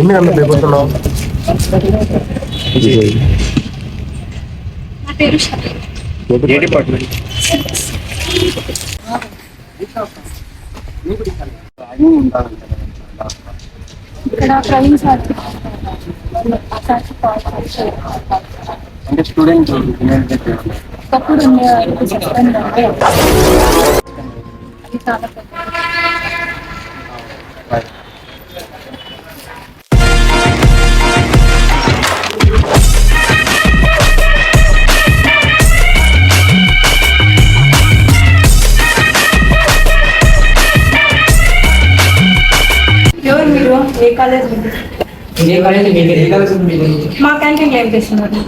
ఎన్ని గంటలకు అయిపోతున్నావు? ఏ డిపార్ట్మెంట్? అంటే స్టూడెంట్ ఒకప్పుడు ఏ కాలేజ్ మా క్యాంటీన్ ఏం చేస్తున్నారు?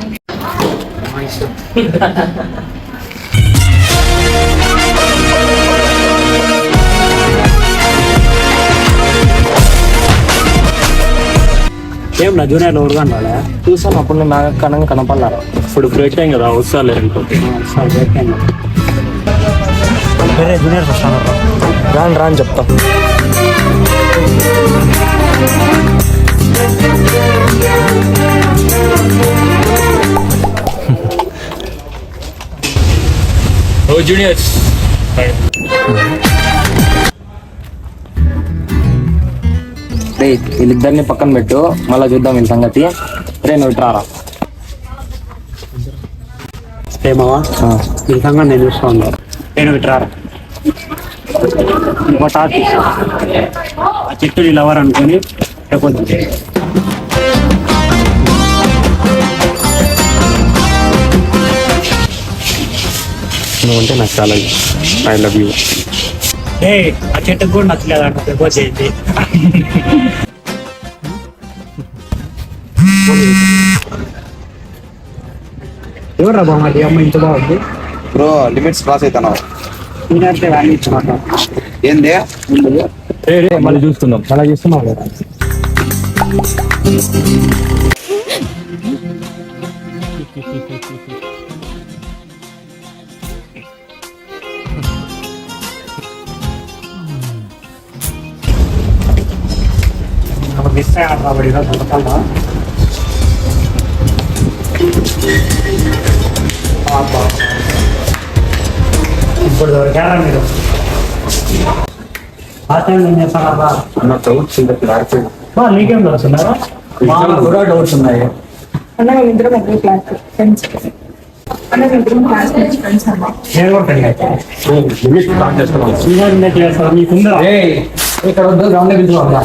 ఏం నా జూనియర్లు ఎవరు కనరాలే? చూసాను అప్పుడు నేను నాకు కనపడలేదు. ఇప్పుడు బ్రేక్ టైం కదా, వస్తాలే బ్రేక్ టైం. వేరే జూనియర్స్ వస్తాను రాని చెప్తా. ఓ జూనియర్స్, వీళ్ళిద్దరిని పక్కన పెట్టు, మళ్ళా చూద్దాం వీళ్ళ సంగతి. రే నువ్వు ఇట్రారా. ఏమావా వీళ్ళ సంగతి నేను చూస్తా ఉన్నా. నేను ఇట్రారా. ఇంకో టాక్ ఆ చెట్టు వీళ్ళు ఎవరు అనుకుని లేకపోతే నువ్వు అంటే నాకు చాలా ఐ లవ్ యూ. ఆ చెట్టుకు కూడా నచ్చలేదంట, ప్రపోజ్ చేయండి. ఎవరు రా బాగుంది అమ్మ ఇంత బాగుంది బ్రో. లిమిట్స్ క్రాస్ అవుతున్నావు. నేనైతే వాల్యూ ఇచ్చిన ఏంది మళ్ళీ చూస్తున్నాం అలా చూస్తున్నాం కదా. మిస్ అయ్యాను కాబట్టి దొరకాలా. ఇప్పుడు దొరికారా మీరు? ఆ టైం ఏం చేస్తారా? నీకేం తెలుస్తున్నారా? కూడా డౌట్స్ ఉన్నాయి. అన్న మేము ఇద్దరం ఒకే క్లాస్ ఫ్రెండ్స్. అన్న మేము ఇద్దరం క్లాస్ ఫ్రెండ్స్ అన్న. నేను కూడా చేస్తాను. మీకుందా ఇక్కడ వద్దు, గ్రౌండ్ పిలుచుకోవాలా?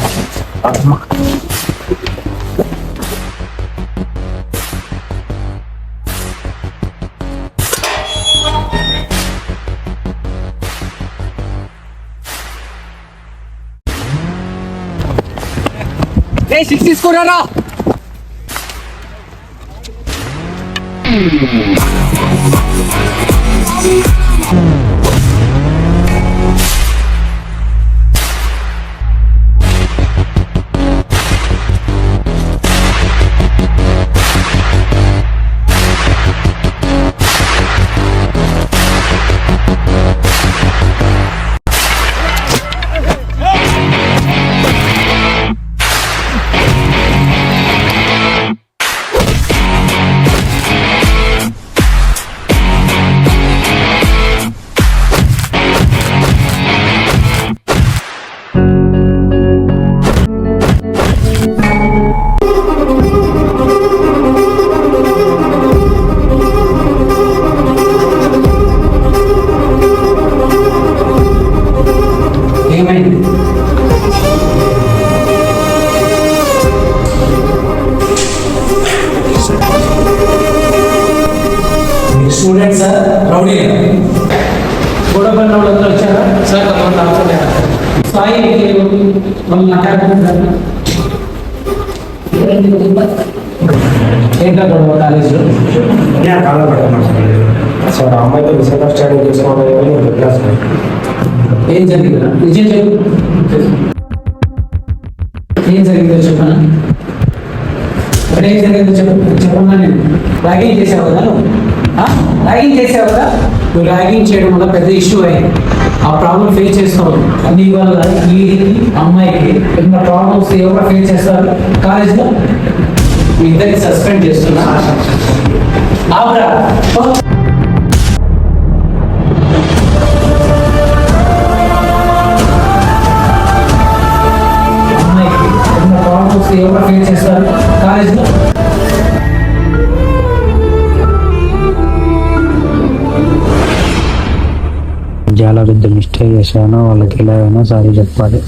సిక్స్ తీసుకున్నారా? స్టూడెంట్స్ రౌడీ గొడవపడిన వాళ్ళందరూ వచ్చారా సార్? సాయి వాళ్ళు మాట్లాడుకుంటారు. ఏంటో గొడవ కాలేజీలో? నేను కాలం పెడతాను సార్. అమ్మాయితో మిస్అండర్స్టాండింగ్ చేసుకోవాలి క్లాస్. ఏం జరిగిందా? నిజం చెప్పు. ఏం జరిగిందో చెప్పనా? ఇక్కడ ఏం జరిగిందో చెప్పన్నా. నేను ర్యాగింగ్ చేసావు కదా నువ్వు? ర్యాగింగ్ చేసావు కదా నువ్వు? ర్యాగింగ్ చేయడం వల్ల పెద్ద ఇష్యూ అయింది. ఆ ప్రాబ్లం ఫేస్ చేస్తావు నీ వల్ల. ఈ అమ్మాయికి ఏమైనా ప్రాబ్లమ్స్ ఎవరు ఫేస్ చేస్తారు కాలేజ్లో? మీ ఇద్దరికి సస్పెండ్ చేస్తున్నా. ఆపరా. అమ్మాయికి ఏమైనా ప్రాబ్లమ్స్ ఎవరు ఫేస్ చేస్తారు కాలేజ్లో? చాలా పెద్ద మిస్టేక్ చేశాను. వాళ్ళకి ఎలా అయినా సారీ చెప్పాలి.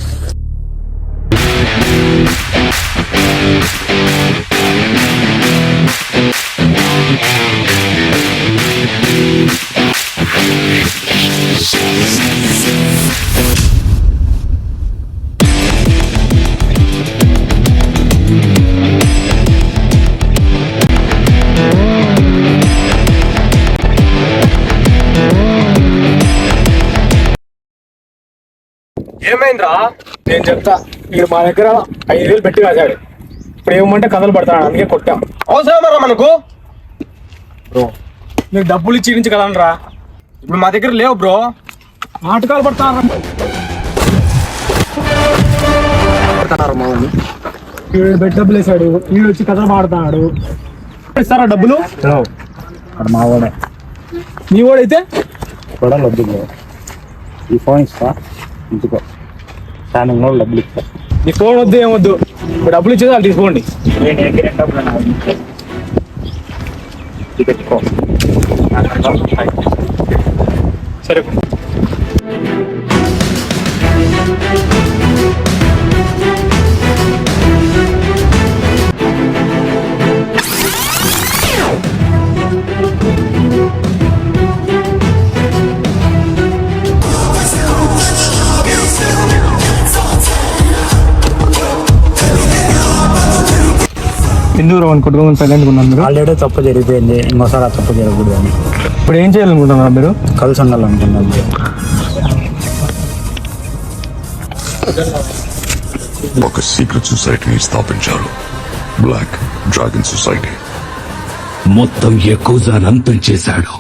ఏమైందిరా? నేను చెప్తా. వీడు మా దగ్గర 5,000 పెట్టి రాశాడు. ఇప్పుడు ఏమంటే కథలు పడతాడు, అందుకే కొట్టాం. అవసరమరా మనకు? బ్రో మీరు డబ్బులు ఇచ్చి నుంచి కదనరా. ఇప్పుడు మా దగ్గర లేవు బ్రో. నాటకాలు పడతారా? వీడు పెట్టి డబ్బులు వేసాడు, వీడు వచ్చి కథలు పాడుతున్నాడు. ఇస్తారా డబ్బులు? మా వాడే. నీ వాడైతే కూడా వద్దు బ్రో. ఈ ఫోన్ ఇస్తా, ఇంచుకో. స్టాండింగ్ కూడా డబ్బులు ఇస్తా. నీ ఫోన్ వద్దు, ఏమొద్దు. ఇప్పుడు డబ్బులు ఇచ్చేది వాళ్ళు తీసుకోండి. పెట్టుకో. సరే. ఎందుకు కొట్టుకోమని సైలెంట్గా ఉన్నారు మీరు? ఆల్రెడీ తప్పు జరిగిపోయింది, ఇంకోసారి ఆ తప్పు జరగకూడదు అని. ఇప్పుడు ఏం చేయాలనుకుంటున్నారు మీరు? కలిసి ఉండాలనుకున్నాను. ఒక సీక్రెట్ సొసైటీని స్థాపించారు, బ్లాక్ డ్రాగన్ సొసైటీ. మొత్తం ఎక్కువ అంతం చేశాడు.